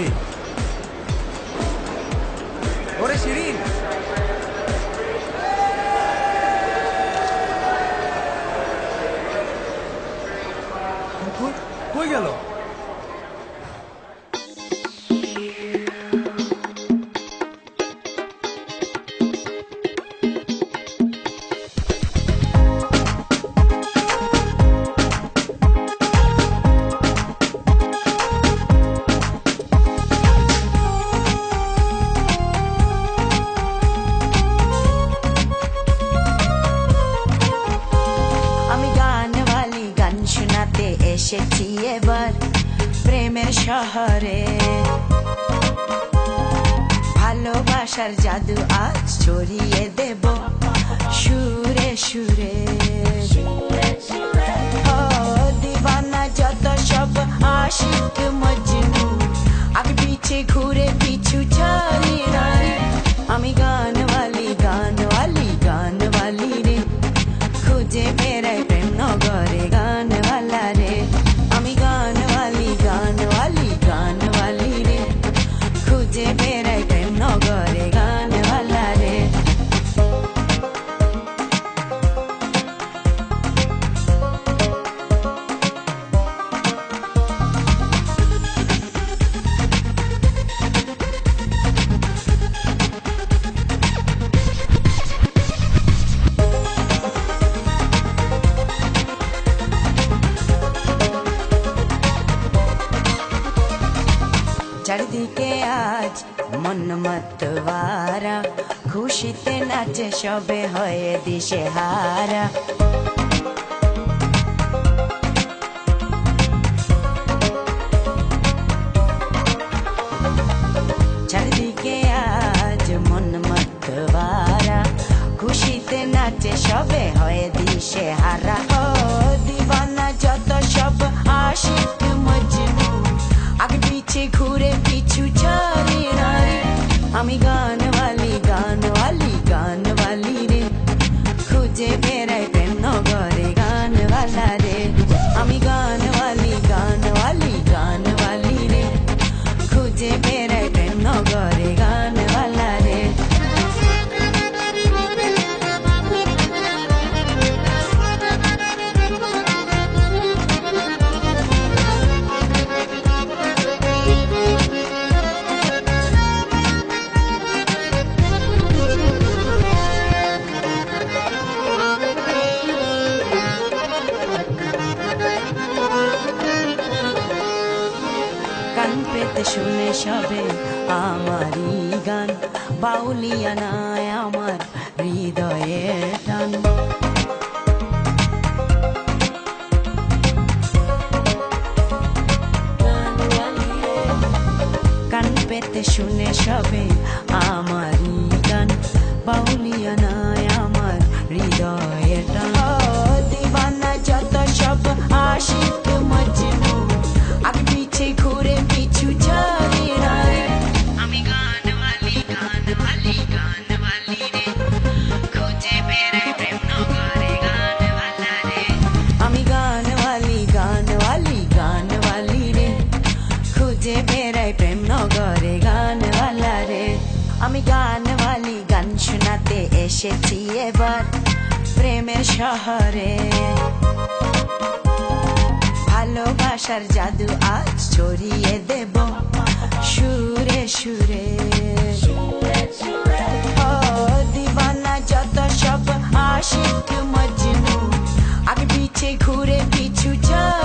শিরিন, ওরে শিরিন, কই গেল? এসেছি এবার প্রেমের শহরে, ভালোবাসার জাদু আজ ছড়িয়ে দেব সুরে সুরে। ও দিবানা যত সব আশিক মজনু, আগে পিছে ঘুরে পিছু ছাড়ি নাই। আমি গানওয়ালি গানওয়ালি গানওয়ালি রে, খুঁজে বেড়াই প্রেম নগরে গানওয়ালা রে। আমি গানওয়ালি গানওয়ালি গানওয়ালি রে, খুঁজে বেড়াই প্রেম নগরে গানওয়ালা রে। চারিদিকে আজ মন মতওয়ারা, খুশিতে নাচে সবে হয়ে দিশে হারা। চারিদিকে আজ মন মতওয়ারা, খুশিতে নাচে সবে হয়ে দিশে হারা। ও দিবানা যত সব আশিক মজনু, আগে পিছে ঘুরে পিছু ছাড়ি নাই। আমি গানওয়ালি গানওয়ালি গানওয়ালি রে, খুঁজে বেড়াই প্রেম নগরে গানওয়ালা রে। আমি গানওয়ালি গানওয়ালি গানওয়ালি রে, খুঁজে বেড়াই প্রেম নগরে গানওয়ালা রে। কান পেতে শুনে সবে আমারই গান, বাউলিয়া নাই আমার হৃদয়ের টান। কান পেতে শুনে সবে আমারই গান, বাউলিয়া নাই আমার হৃদয়ের টান। দিবানা যত সব আশিক মজনু, আগে পিছে ঘুরে পিছু ছাড়ি নাই। আমি গানওয়ালি গানওয়ালি গানওয়ালি রে, খুঁজে বেড়াই প্রেম নগরে গানওয়ালা রে। আমি গানওয়ালি গানওয়ালি গানওয়ালি রে, খুঁজে বেড়াই প্রেম নগরে গানওয়ালা রে। আমি গানওয়ালি গান শোনাতে এসেছি এবার প্রেমের শহরে, ভালোবাসার জাদু আজ ছড়িয়ে দেব সুরে সুরে। ও দিবানা যত সব আশিক মজনু, আগে পিছে ঘুরে পিছু ছাড়ি